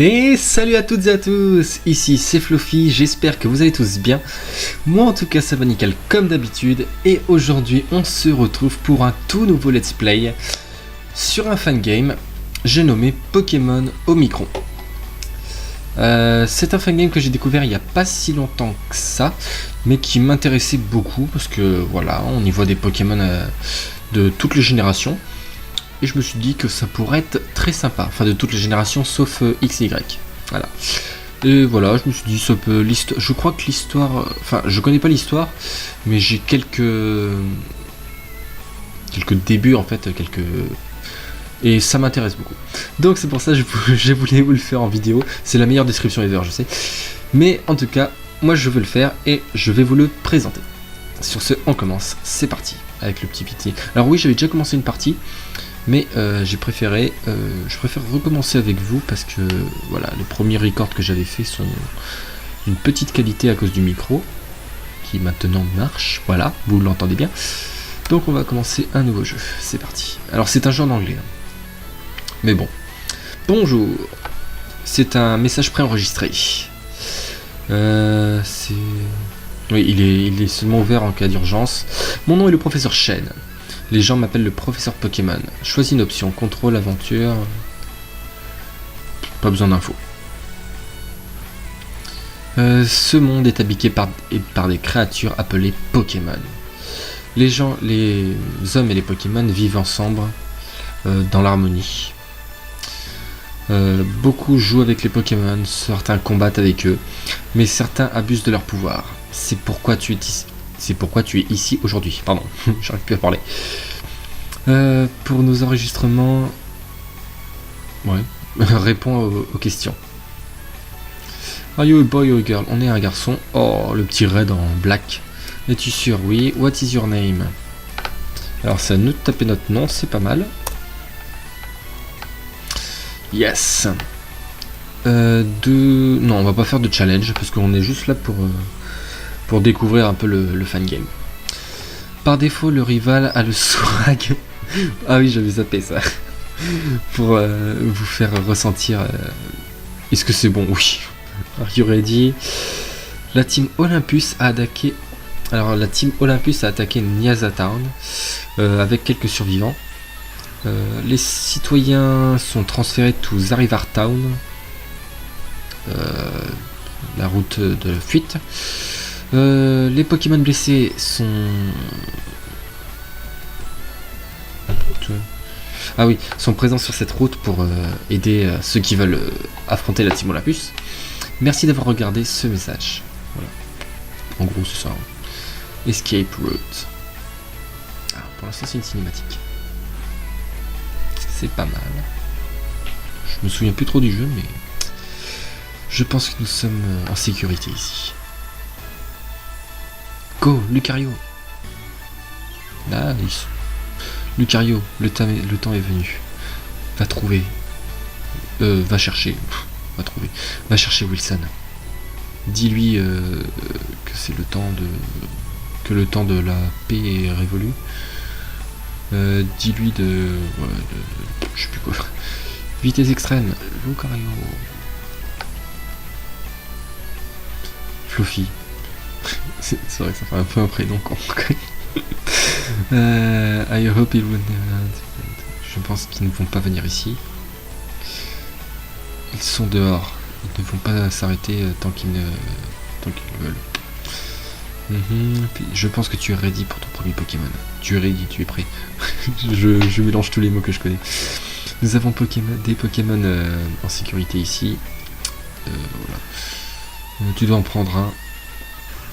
Et salut à toutes et à tous, ici c'est Fluffy, j'espère que vous allez tous bien. Moi en tout cas ça va nickel comme d'habitude, et aujourd'hui on se retrouve pour un tout nouveau let's play sur un fan game, j'ai nommé Pokémon Omicron. C'est un fan game que j'ai découvert il n'y a pas si longtemps que ça, mais qui m'intéressait beaucoup parce que voilà, on y voit des Pokémon de toutes les générations. Et je me suis dit que ça pourrait être très sympa, enfin de toutes les générations sauf XY. Voilà. Et voilà, je me suis dit ça peut je crois que l'histoire, enfin je connais pas l'histoire, mais j'ai quelques débuts en fait, et ça m'intéresse beaucoup. Donc c'est pour ça que je voulais vous le faire en vidéo. C'est la meilleure description ever, je sais. Mais en tout cas, moi je veux le faire et je vais vous le présenter. Sur ce, on commence. C'est parti avec le petit pitié. Alors oui, j'avais déjà commencé une partie. Mais je préfère recommencer avec vous parce que voilà, les premiers records que j'avais fait sont d'une petite qualité à cause du micro qui maintenant marche. Voilà, vous l'entendez bien. Donc on va commencer un nouveau jeu. C'est parti. Alors c'est un jeu en anglais. Mais bon. Bonjour. C'est un message préenregistré. Oui, il est seulement ouvert en cas d'urgence. Mon nom est le professeur Chen. Les gens m'appellent le professeur Pokémon. Choisis une option, contrôle, aventure. Pas besoin d'infos. Ce monde est habité par des créatures appelées Pokémon. Les hommes et les Pokémon vivent ensemble dans l'harmonie. Beaucoup jouent avec les Pokémon, certains combattent avec eux, mais certains abusent de leur pouvoir. C'est pourquoi tu es ici aujourd'hui. Pardon, j'arrive plus à parler. Pour nos enregistrements... Ouais, réponds aux questions. Are you a boy or a girl? On est un garçon. Oh, le petit raid en black. Es-tu sûr? Oui. What is your name? Alors, c'est à nous de taper notre nom, c'est pas mal. Yes. Non, on va pas faire de challenge, parce qu'on est juste là pour découvrir un peu le fan game. Par défaut, le rival a le swag. Ah oui, j'avais zappé ça. Pour vous faire ressentir. Est-ce que c'est bon? Oui. Are you ready? La team Olympus a attaqué. Alors, la team Olympus a attaqué Niaza Town avec quelques survivants. Les citoyens sont transférés to Zarivar Town. La route de fuite. Les Pokémon blessés sont présents sur cette route pour aider ceux qui veulent affronter la Team Olympus. Merci d'avoir regardé ce message. Voilà. En gros, c'est ça. Escape route. Ah, pour l'instant, c'est une cinématique. C'est pas mal. Je me souviens plus trop du jeu, mais je pense que nous sommes en sécurité ici. Go, Lucario. Nice. Lucario, le temps est venu. Va trouver. Va chercher. Va trouver. Va chercher Wilson. Dis-lui que c'est le temps de. Que le temps de la paix est révolu. Dis-lui de. Je sais plus quoi. Vitesse extrême. Lucario. Fluffy. C'est vrai que ça fait un peu un prénom con. I hope it would never... Je pense qu'ils ne vont pas venir ici. Ils sont dehors. Ils ne vont pas s'arrêter tant qu'ils veulent. Puis, je pense que tu es ready pour ton premier Pokémon. Tu es ready, tu es prêt. je mélange tous les mots que je connais. Nous avons des Pokémon en sécurité ici. Voilà. Tu dois en prendre un.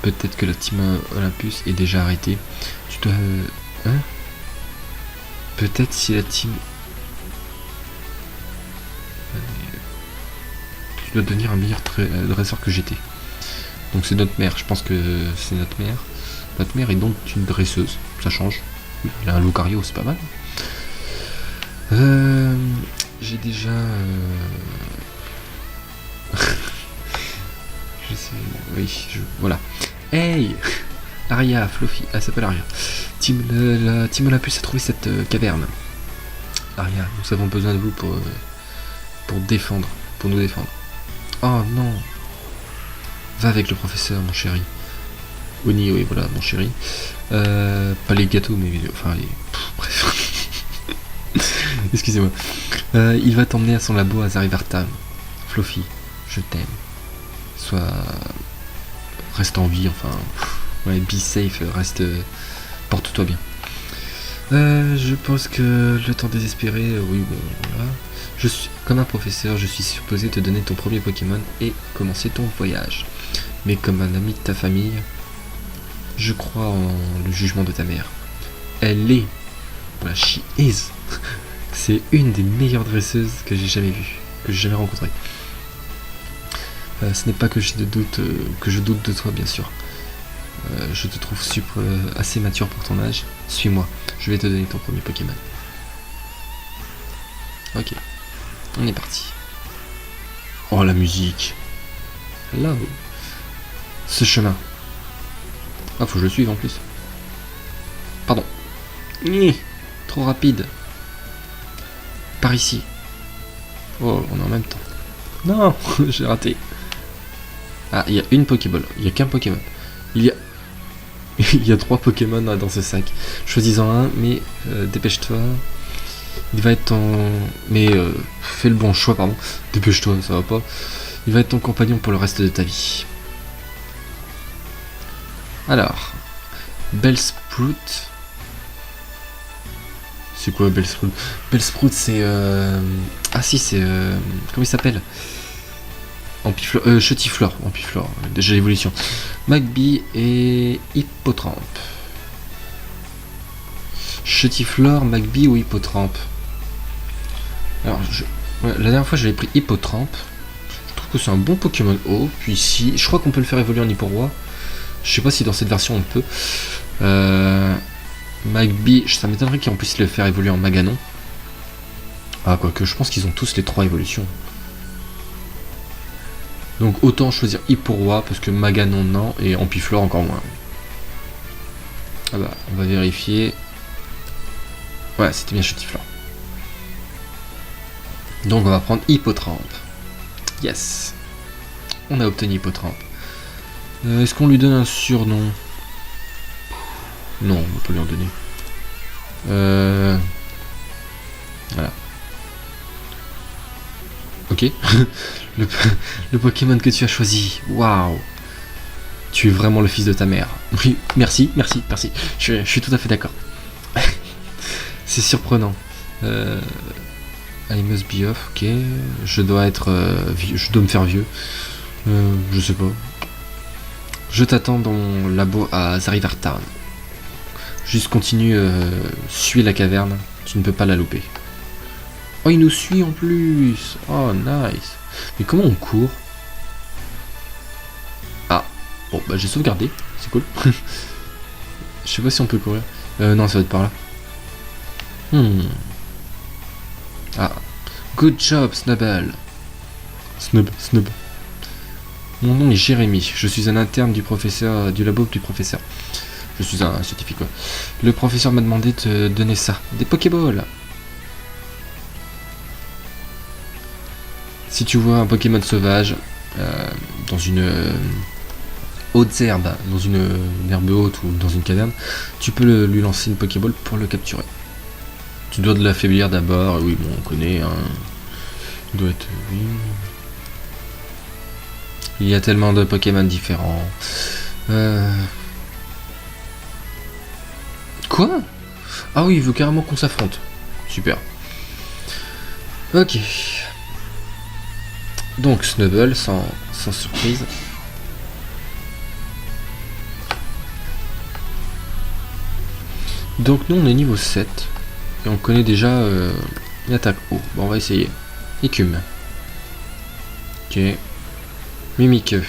Peut-être que la team Olympus est déjà arrêtée. Tu dois... Hein? Peut-être si la team... Tu dois devenir un meilleur dresseur que j'étais. Donc c'est notre mère, je pense que c'est notre mère. Notre mère est donc une dresseuse, ça change. Oui, il a un Lucario, c'est pas mal. J'ai déjà... Je sais... Oui, voilà. Hey, Aria, Fluffy, elle s'appelle Aria. La team Olympus a trouvé cette caverne. Aria, nous avons besoin de vous pour nous défendre. Oh non. Va avec le professeur, mon chéri. Oni, oui, voilà, mon chéri. Pas les gâteaux, mais enfin les... bref. Excusez-moi. Il va t'emmener à son labo à Zarivartan. Fluffy, je t'aime. Reste en vie, enfin... ouais, be safe, reste... porte-toi bien. Je pense que le temps désespéré, oui, bon, voilà. Je suis, comme un professeur, je suis supposé te donner ton premier Pokémon et commencer ton voyage. Mais comme un ami de ta famille, je crois en le jugement de ta mère. Elle est, voilà, she is. C'est une des meilleures dresseuses que j'ai jamais vues, que j'ai jamais rencontrées. Ce n'est pas que j'ai de doute, que je doute de toi, bien sûr. Je te trouve assez mature pour ton âge. Suis-moi, je vais te donner ton premier Pokémon. Ok, on est parti. Oh, la musique. Là-haut. Ce chemin. Ah, faut que je le suive en plus. Pardon. Trop rapide. Par ici. Oh, on est en même temps. Non, j'ai raté. Ah, il y a une Pokéball. Il n'y a qu'un Pokémon. Il y a 3 Pokémon dans ce sac. Choisis-en un, mais dépêche-toi. Il va être ton... Mais fais le bon choix, pardon. Dépêche-toi, ça va pas. Il va être ton compagnon pour le reste de ta vie. Alors, Bellsprout. C'est quoi Bellsprout? Bellsprout, c'est... Ah si, c'est... Comment il s'appelle? Chetiflore, Ampiflore, déjà l'évolution. Magby et Hippotrampe. Chetiflore, Magby ou Hippotrampe? Alors, ouais, la dernière fois j'avais pris Hippotrampe. Je trouve que c'est un bon Pokémon haut. Puis ici, je crois qu'on peut le faire évoluer en Hipporoi. Je sais pas si dans cette version on peut. Magby, ça m'étonnerait qu'on puisse le faire évoluer en Maganon. Ah, quoique, je pense qu'ils ont tous les 3 évolutions. Donc autant choisir Hipporoi parce que Maganon non et Ampiflore encore moins. Ah bah, on va vérifier. Ouais, c'était bien Chetiflore. Donc on va prendre Hippotrampe. Yes. On a obtenu Hippotrampe. Est-ce qu'on lui donne un surnom? Non, on va pas lui en donner. Voilà. Ok. le Pokémon que tu as choisi. Waouh. Tu es vraiment le fils de ta mère. Oui, merci. Je suis tout à fait d'accord. C'est surprenant. I must be off, ok. Je dois être vieux. Je dois me faire vieux. Je sais pas. Je t'attends dans mon labo à Zarivartan. Juste continue, suis la caverne. Tu ne peux pas la louper. Oh, il nous suit en plus. Oh, nice. Mais comment on court? Ah, bon, bah j'ai sauvegardé. C'est cool. Je sais pas si on peut courir. Non, ça va être par là. Ah, good job, Snubble. Snub. Mon nom est Jérémy. Je suis un interne du labo du professeur. Je suis un scientifique, quoi. Le professeur m'a demandé de te donner ça. Des Pokéballs. Si tu vois un Pokémon sauvage dans une haute herbe, dans une herbe haute ou dans une caverne, tu peux lui lancer une Pokéball pour le capturer. Tu dois de l'affaiblir d'abord. Oui, bon, on connaît. Hein. Il doit être... Oui. Il y a tellement de Pokémon différents. Quoi? Ah oui, il veut carrément qu'on s'affronte. Super. Ok. Donc Snubble, sans surprise. Donc nous on est niveau 7. Et on connaît déjà une attaque haut. Bon, on va essayer. Écume. Ok. Mimiqueux.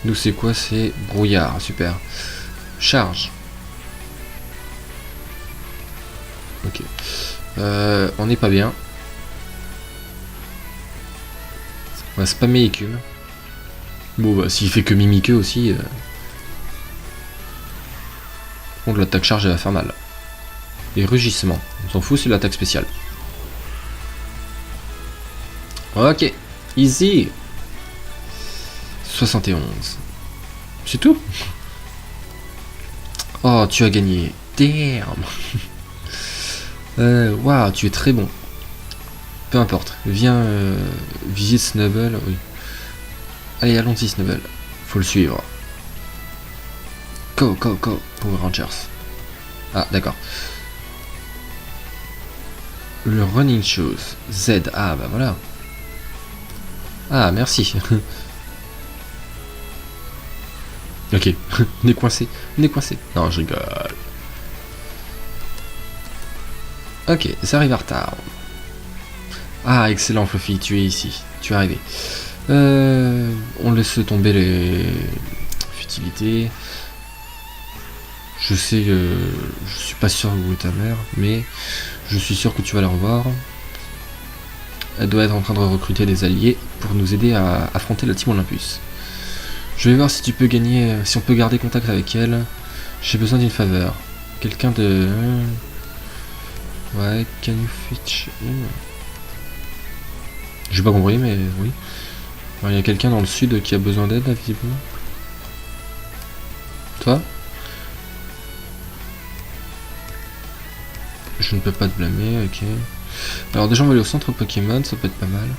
Nous c'est quoi? C'est brouillard. Super. Charge. Ok. On n'est pas bien. On va spammer écume. Bon bah s'il fait que mimiqueux aussi. Contre l'attaque charge elle va faire mal. Et rugissement. On s'en fout, c'est l'attaque spéciale. Ok. Easy. 71. C'est tout. Oh, tu as gagné. Damn. Waouh, tu es très bon. Peu importe. Viens visite Snubble. Oui. Allez, allons-y, Snubble. Faut le suivre. Go, Power Rangers. Ah, d'accord. Le running shoes. Z. Ah, bah voilà. Ah, merci. Ok. On est coincé. Non, je rigole. Ok, ça arrive en retard. Ah, excellent, Fluffy. Tu es ici. Tu es arrivé. On laisse tomber les futilités. Je sais que je suis pas sûr où est ta mère, mais je suis sûr que tu vas la revoir. Elle doit être en train de recruter des alliés pour nous aider à affronter la Team Olympus. Je vais voir si tu peux gagner, si on peut garder contact avec elle. J'ai besoin d'une faveur. Quelqu'un de... Ouais, can you fetch... J'ai pas compris, mais oui. Il y a quelqu'un dans le sud qui a besoin d'aide, là, visiblement. Toi? Je ne peux pas te blâmer, ok. Alors déjà on va aller au centre Pokémon, ça peut être pas mal.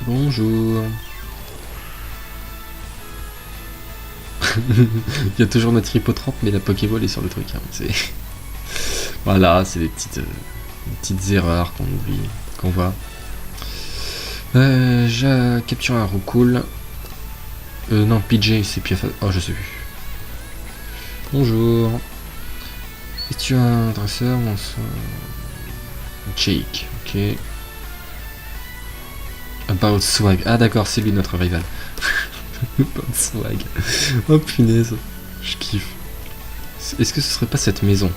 Bonjour. Il y a toujours notre hippotrampe, mais la Pokéball est sur le truc. Hein. Voilà, c'est des petites erreurs qu'on oublie, qu'on voit. J'ai capturé un Roucoule. Non, PJ, c'est Piaf. Oh, je sais plus. Bonjour. Et tu as un dresseur, bonsoir. Jake, ok. About Swag. Ah d'accord, c'est lui notre rival. About Swag. Oh punaise. Je kiffe. Est-ce que ce serait pas cette maison?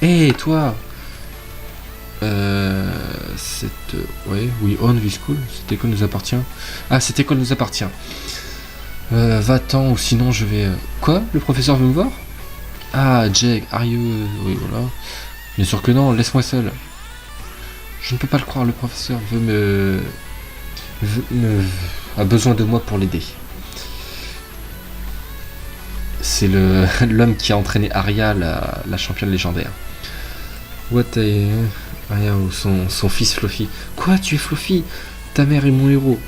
Hé, hey, toi Ouais, oui, on this school. Cette école nous appartient. Ah, cette école nous appartient. Va-t'en ou sinon je vais... Quoi? Le professeur veut me voir? Ah, Jake, are you... Oui, voilà. Bien sûr que non, laisse-moi seul. Je ne peux pas le croire, le professeur a besoin de moi pour l'aider. C'est l'homme qui a entraîné Aria, la championne légendaire. What Aria ou son fils Fluffy. Quoi, tu es Fluffy? Ta mère est mon héros.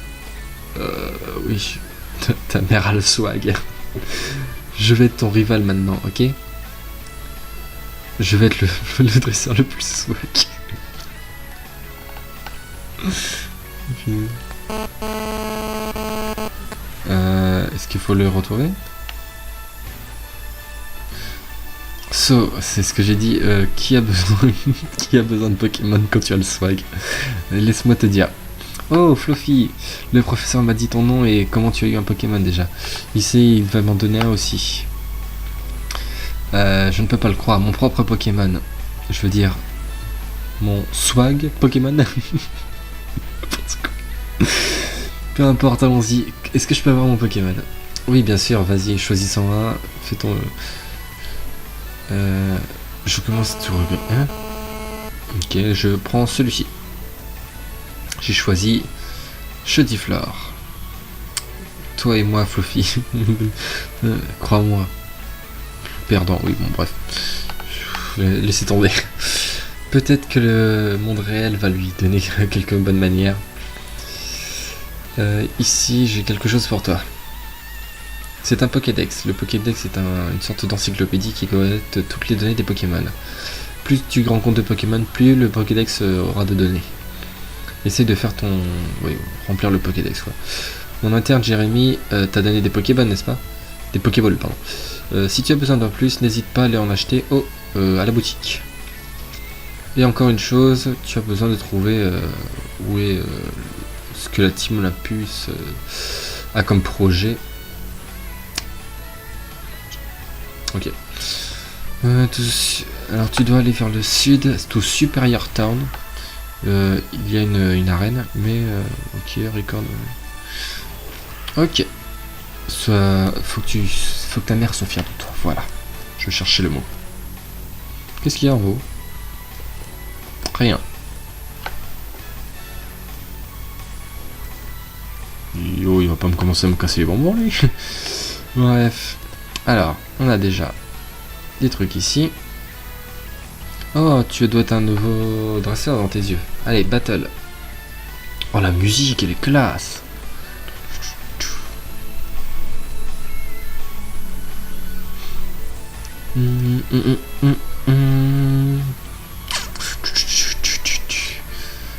Oui. Ta mère a le swag. Je vais être ton rival maintenant, ok? Je vais être le dresseur le plus swag. Est-ce qu'il faut le retrouver? So, c'est ce que j'ai dit. Qui a besoin de Pokémon quand tu as le swag? Laisse-moi te dire. Oh, Fluffy, le professeur m'a dit ton nom et comment tu as eu un Pokémon déjà. Ici, il va m'en donner un aussi. Je ne peux pas le croire. Mon propre Pokémon. Je veux dire, mon swag Pokémon. Peu importe, allons-y. Est-ce que je peux avoir mon Pokémon? Oui, bien sûr, vas-y, choisis-en un. Fais ton... je commence tout regret. Hein? Ok, je prends celui-ci. J'ai choisi Chediflore. Toi et moi, Fluffy. Crois-moi. Perdant, oui, bon, bref. Laissez tomber. Peut-être que le monde réel va lui donner quelques bonnes manières. Ici, j'ai quelque chose pour toi. C'est un Pokédex. Le Pokédex est une sorte d'encyclopédie qui collecte toutes les données des Pokémon. Plus tu rencontres de Pokémon, plus le Pokédex aura de données. Essaye de faire ton... Oui, remplir le Pokédex, quoi. Mon interne Jérémy t'a donné des Pokéballs, n'est-ce pas? Des Pokéballs, pardon. Si tu as besoin d'un plus, n'hésite pas à aller en acheter à la boutique. Et encore une chose, tu as besoin de trouver où est ce que la Team Olympus a comme projet. Ok. Alors tu dois aller vers le sud, tout Superior Town. Il y a une arène, mais ok, record. Ok. Faut que ta mère soit fière de toi. Voilà. Je cherchais le mot. Qu'est-ce qu'il y a en haut? Rien. Yo, il va pas me commencer à me casser les bonbons, lui. Bref. Alors, on a déjà des trucs ici. Oh, tu dois être un nouveau dresseur dans tes yeux. Allez, battle. Oh, la musique, elle est classe.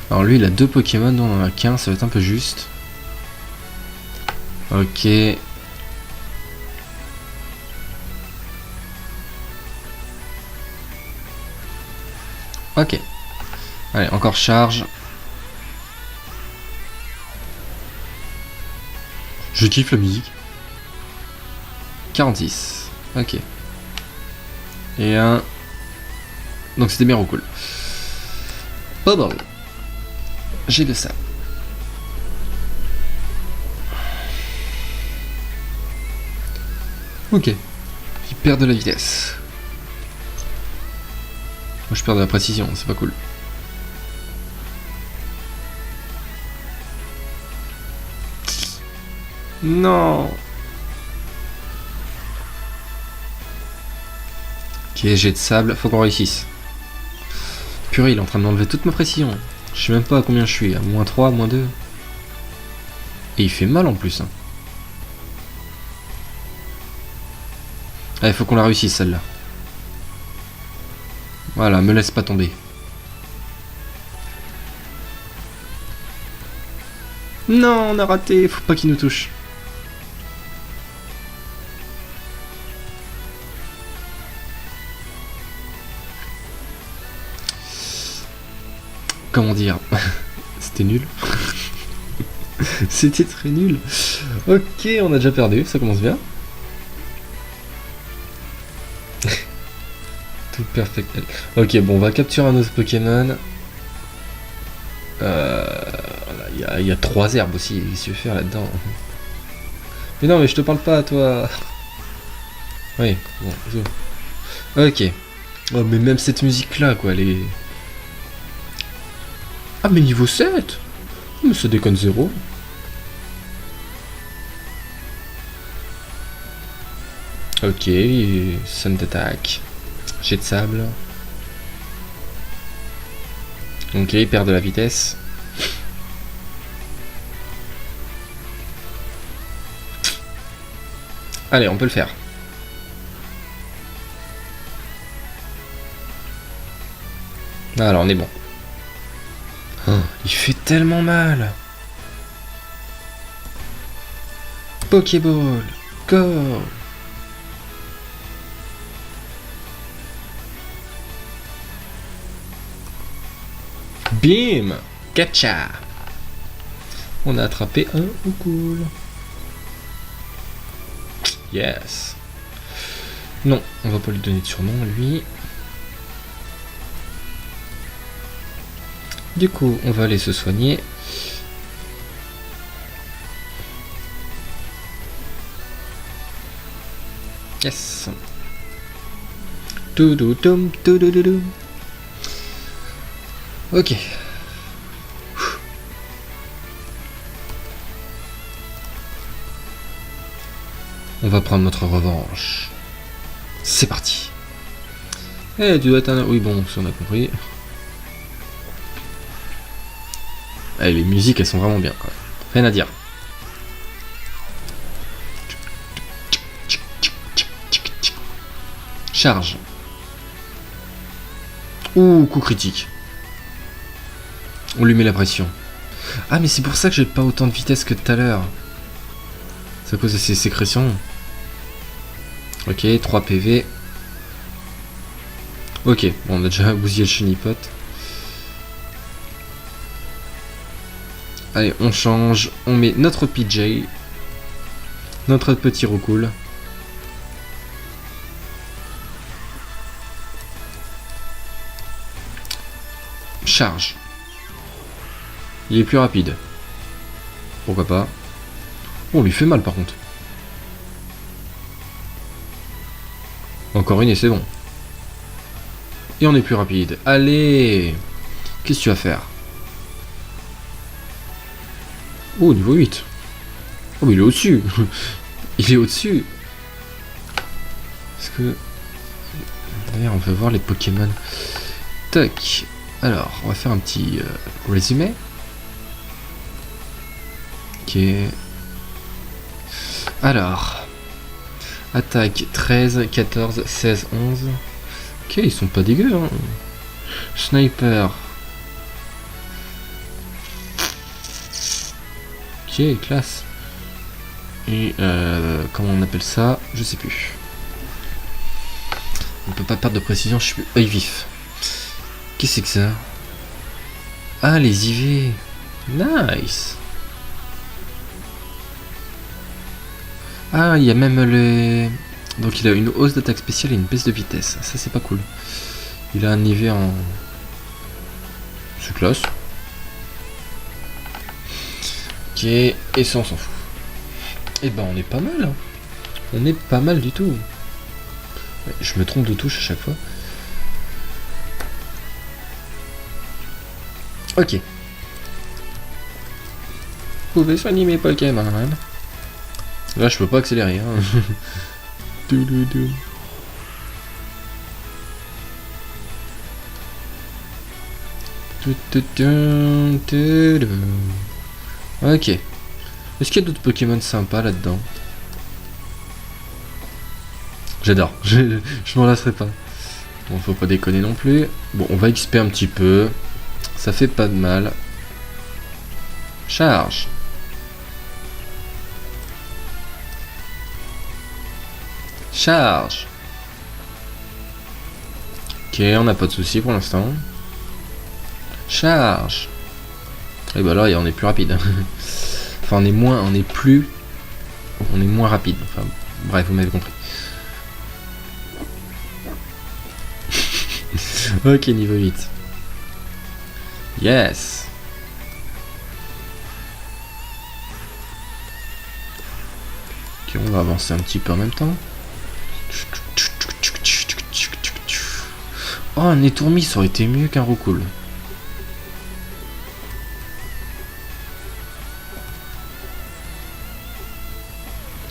Alors lui, il a 2 Pokémon, dont on en a qu'un, ça va être un peu juste. Ok. Ok. Allez, encore charge. Je kiffe la musique. 46. Ok. Et un... Donc c'était bien cool. Bubble. J'ai de ça. Ok. Il perd de la vitesse. Moi je perds de la précision, c'est pas cool. Non. Ok, jet de sable, faut qu'on réussisse. Purée, il est en train de m'enlever toute ma précision. Je sais même pas à combien je suis, à -3, -2. Et il fait mal en plus. Hein. Allez, faut qu'on la réussisse celle-là. Voilà, me laisse pas tomber. Non, on a raté, faut pas qu'il nous touche. Comment dire? C'était nul. C'était très nul. Ok, on a déjà perdu, ça commence bien. Tout perfect. Ok, bon, on va capturer un autre Pokémon. Il y a 3 herbes aussi, qu'est-ce que tu veux faire là-dedans? Mais non, mais je te parle pas à toi. Oui, bon, ok. Oh, mais même cette musique-là, quoi, elle est... Ah, mais niveau 7. Mais ça déconne 0. Ok, Sun d'attaque. Jet de sable. Ok, il perd de la vitesse. Allez, on peut le faire. Alors, on est bon. Oh, il fait tellement mal. Pokéball, go. Bim, Gacha. On a attrapé un cool. Yes. Non, on va pas lui donner de surnom, lui. Du coup, on va aller se soigner. Yes. Toudoudum, toudoudum. Ok. On va prendre notre revanche. C'est parti. Eh, tu dois être un... Oui, bon, si on a compris. Eh, les musiques, elles sont vraiment bien. Rien à dire. Charge. Ouh, coup critique. On lui met la pression. Ah, mais c'est pour ça que j'ai pas autant de vitesse que tout à l'heure. C'est à cause de ses sécrétions. Ok, 3 PV. Ok, bon, on a déjà bousillé le chenipote. Allez, on change. On met notre PJ. Notre petit roucoule. Charge. Il est plus rapide. Pourquoi pas. Oh, on lui fait mal par contre. Encore une et c'est bon. Et on est plus rapide. Allez! Qu'est-ce que tu vas faire? Oh, niveau 8. Oh, mais il est au-dessus. Il est au-dessus. Est-ce que... D'ailleurs, on peut voir les Pokémon. Tac. Alors, on va faire un petit résumé. Ok. Alors. Attaque 13, 14, 16, 11. Ok, ils sont pas dégueux, hein. Sniper. Ok, classe. Et comment on appelle ça? Je sais plus. On peut pas perdre de précision, je suis œil vif. Qu'est-ce que c'est que ça? Ah, les IV. Nice. Ah, il y a même le... Donc il a une hausse d'attaque spéciale et une baisse de vitesse. Ça, c'est pas cool. Il a un IV en... C'est classe. Ok, et ça, on s'en fout. Et ben, on est pas mal. Hein. On est pas mal du tout. Je me trompe de touche à chaque fois. Ok. Vous pouvez soigner mes Pokémon. Là, je peux pas accélérer. Hein. Ok. Est-ce qu'il y a d'autres Pokémon sympas là-dedans? J'adore. Je m'en lasserai pas. Bon, faut pas déconner non plus. Bon, on va XP un petit peu. Ça fait pas de mal. Charge. Charge. Ok, on n'a pas de soucis pour l'instant. Charge. Et bah là, on est plus rapide. Enfin, on est moins rapide. Enfin, bref, vous m'avez compris. Ok, niveau 8. Yes. Ok, on va avancer un petit peu en même temps. Oh, un étourmi, ça aurait été mieux qu'un Roucoule.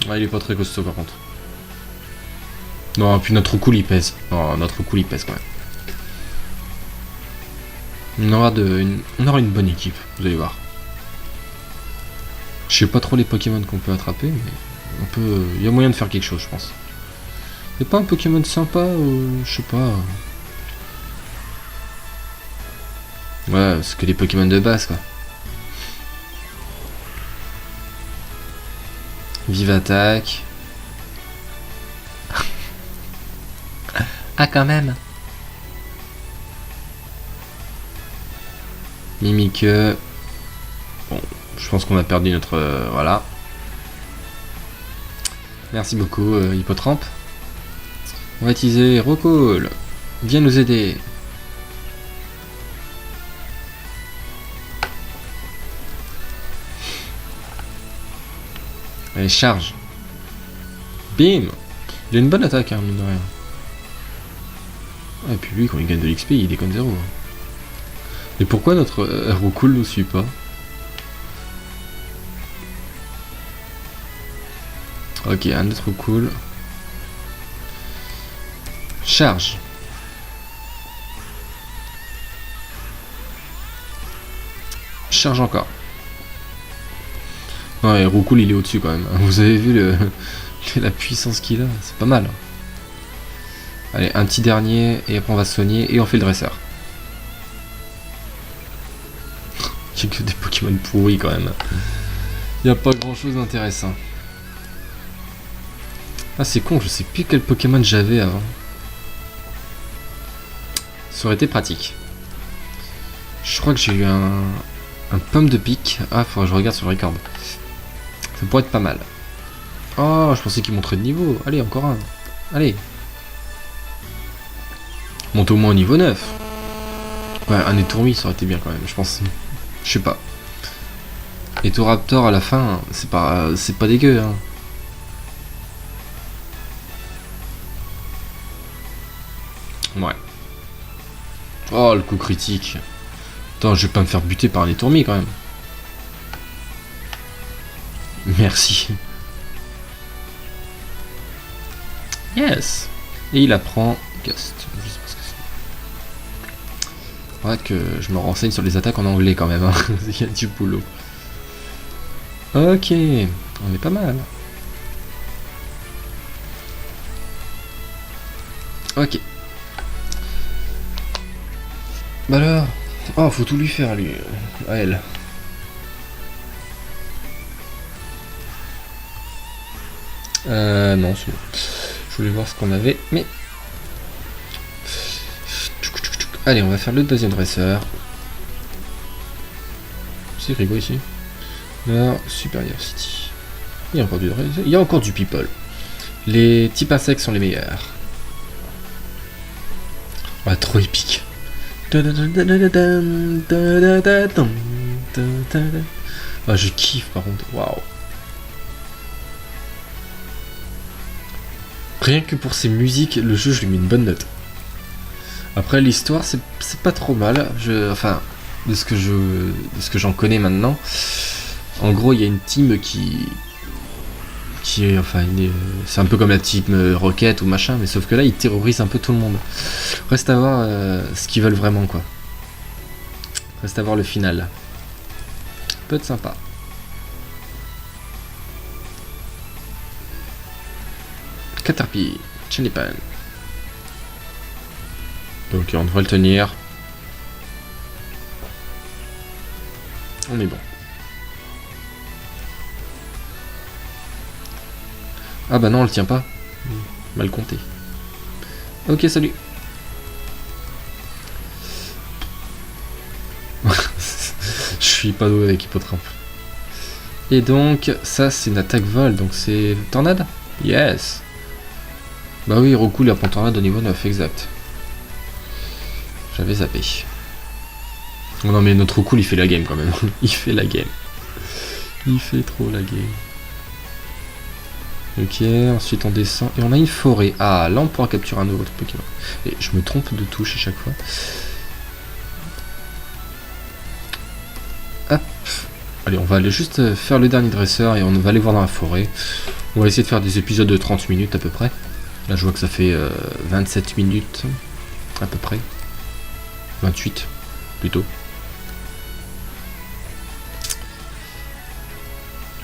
Ah, il est pas très costaud par contre. Non, puis notre Roucoule il pèse. Non, notre Roucoule il pèse quand même. On aura une bonne équipe, vous allez voir. Je sais pas trop les Pokémon qu'on peut attraper, mais on peut. Il y a moyen de faire quelque chose, je pense. Y'a pas un Pokémon sympa, je sais pas. Ouais, c'est que les Pokémon de base quoi. Vive attaque. Ah quand même. Mimique. Bon, je pense qu'on a perdu notre... voilà. Merci beaucoup, Hippotrampe. On va utiliser Roucoule. Viens nous aider. Allez, charge. Bim. Il a une bonne attaque, hein, mine de rien. Et puis lui, quand il gagne de l'XP, il déconne zéro. Et pourquoi notre Roucoule ne suit pas? Ok, un autre Roucoule. Charge. Charge encore. Ouais, Roucoule il est au-dessus quand même. Vous avez vu la puissance qu'il a, c'est pas mal. Allez, un petit dernier et après on va se soigner et on fait le dresseur. J'ai que des Pokémon pourris quand même. Il n'y a pas grand chose d'intéressant. Ah c'est con, je sais plus quel Pokémon j'avais avant. Ça aurait été pratique. Je crois que j'ai eu un pomme de pique. Ah, faudrait que je regarde sur le record. Ça pourrait être pas mal. Oh, je pensais qu'il montrait de niveau. Allez, encore un. Allez. Monte au moins au niveau 9. Ouais, un étourmi, ça aurait été bien quand même, je pense. Je sais pas. Etoraptor à la fin, c'est pas dégueu, hein. Ouais. Oh, le coup critique. Attends, je vais pas me faire buter par les tourmis quand même. Merci. Yes. Et il apprend Gust. Je sais pas ce que c'est. Faudrait que je me renseigne sur les attaques en anglais quand même. Hein. Il y a du boulot. Ok. On est pas mal. Ok. Bah alors. Oh, faut tout lui faire, lui. À elle. Non, c'est bon. Je voulais voir ce qu'on avait, mais... Allez, on va faire le deuxième dresseur. C'est rigolo ici. Nord, Superior City. Il y a encore du dresseur. Il y a encore du people. Les types insectes sont les meilleurs. Ah, trop épique. Ah, je kiffe par contre. Waouh. Rien que pour ces musiques, le jeu, je lui mets une bonne note. Après, l'histoire, c'est pas trop mal. Enfin, de ce que j'en connais maintenant. En gros, il y a une team qui est, enfin, c'est un peu comme la team Rocket ou machin, mais sauf que là, ils terrorisent un peu tout le monde. Reste à voir ce qu'ils veulent vraiment, quoi. Reste à voir le final. Peut être sympa. Caterpie, Chenipan. Ok, on devrait le tenir. On est bon. Ah bah non, on le tient pas. Mal compté. Ok, salut. Je suis pas doué avec Hippotrampe. Et donc, ça c'est une attaque vol, donc c'est tornade. Yes. Bah oui, Roku il apprend tornade au niveau 9, exact. J'avais zappé. Oh non mais notre Roku il fait la game quand même. Il fait la game. Il fait trop la game. Ok, ensuite on descend et on a une forêt. Ah, là on pourra capturer un autre Pokémon. Et je me trompe de touche à chaque fois. Hop. Allez, on va aller juste faire le dernier dresseur et on va aller voir dans la forêt. On va essayer de faire des épisodes de 30 minutes à peu près. Là je vois que ça fait 27 minutes à peu près. 28 plutôt.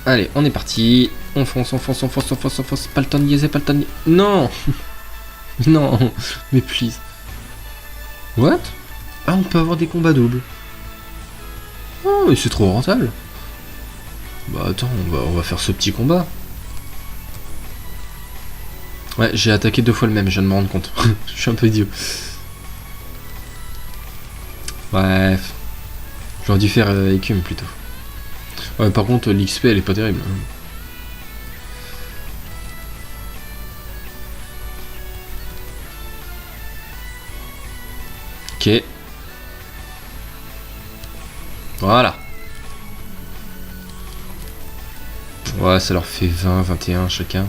Allez, on est parti. On fonce, on fonce, on fonce, on fonce, on fonce. Pas le temps de niaiser, pas le temps de... Non. Non. Mais please. What? Ah, on peut avoir des combats doubles. Oh, mais c'est trop rentable. Bah attends, on va faire ce petit combat. Ouais, j'ai attaqué 2 fois le même, je viens de me rendre compte. Je suis un peu idiot. Bref. J'aurais dû faire écume plutôt. Ouais, par contre, l'XP elle est pas terrible. Ok. Voilà. Ouais, ça leur fait 20, 21 chacun.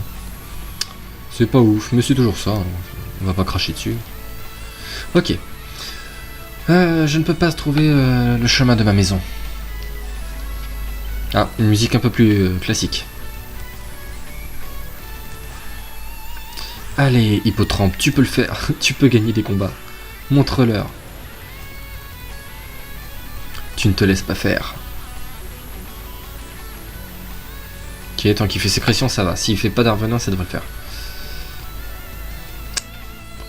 C'est pas ouf, mais c'est toujours ça. On va pas cracher dessus. Ok. Je ne peux pas trouver le chemin de ma maison. Ah, une musique un peu plus classique. Allez, Hippotrampe, tu peux le faire. Tu peux gagner des combats. Montre-leur. Tu ne te laisses pas faire. Ok, tant qu'il fait sécrétion, ça va. S'il fait pas d'arvenant, ça devrait le faire.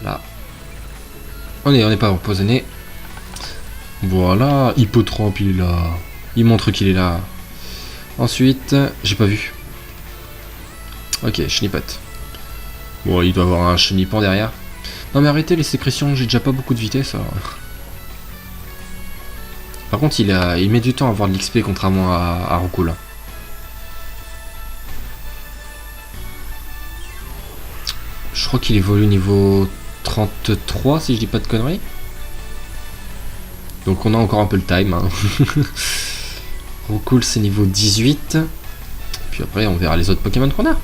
Voilà. On n'est pas empoisonné. Voilà, Hippotrampe, il est là. Il montre qu'il est là. Ensuite, j'ai pas vu. Ok, Chenipot. Bon, il doit avoir un Chenipan derrière. Non mais arrêtez les sécrétions, j'ai déjà pas beaucoup de vitesse. Alors. Par contre, il met du temps à avoir de l'XP contrairement à Roku là. Je crois qu'il évolue au niveau 33 si je dis pas de conneries. Donc on a encore un peu le time. Hein. Roku c'est niveau 18. Puis après on verra les autres Pokémon qu'on a.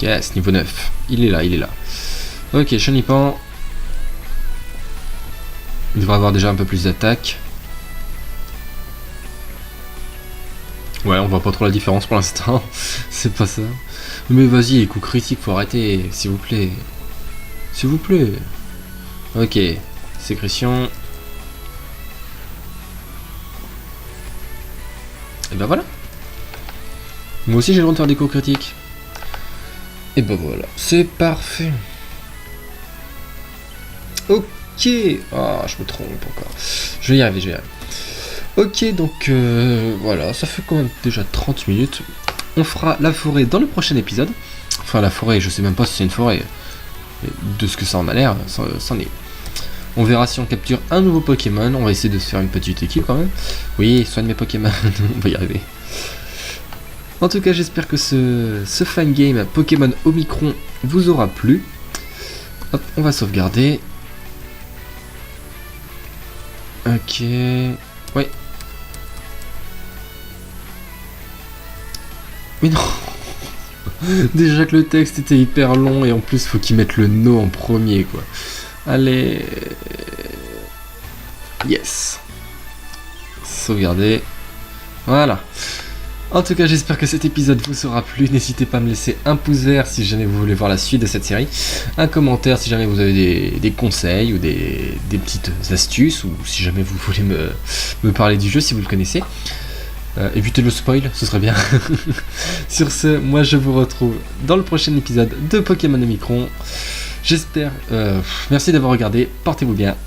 Yes, niveau 9. Il est là, il est là. Ok, Chenipan. Il devrait avoir déjà un peu plus d'attaque. Ouais, on voit pas trop la différence pour l'instant. C'est pas ça. Mais vas-y, les coups critiques, faut arrêter, s'il vous plaît. S'il vous plaît. Ok. Sécrétion. Et ben voilà. Moi aussi j'ai le droit de faire des coups critiques. Et ben voilà. C'est parfait. Ok. Ah, je me trompe encore. Je vais y arriver, je vais y arriver. Ok, donc voilà, ça fait quand même déjà 30 minutes. On fera la forêt dans le prochain épisode. Enfin, la forêt, je sais même pas si c'est une forêt. Mais de ce que ça en a l'air, c'en est. On verra si on capture un nouveau Pokémon. On va essayer de se faire une petite équipe quand même. Oui, soigne mes Pokémon. On va y arriver. En tout cas, j'espère que ce fan game Pokémon Omicron vous aura plu. Hop, on va sauvegarder. Ok. Ouais. Mais non. Déjà que le texte était hyper long et en plus faut qu'ils mettent le no en premier quoi. Allez. Yes. Sauvegarder. Voilà. En tout cas, j'espère que cet épisode vous aura plu. N'hésitez pas à me laisser un pouce vert si jamais vous voulez voir la suite de cette série. Un commentaire si jamais vous avez des conseils ou des petites astuces. Ou si jamais vous voulez me parler du jeu si vous le connaissez. Évitez le spoil, ce serait bien. Sur ce, moi je vous retrouve dans le prochain épisode de Pokémon Omicron. J'espère. Merci d'avoir regardé. Portez-vous bien.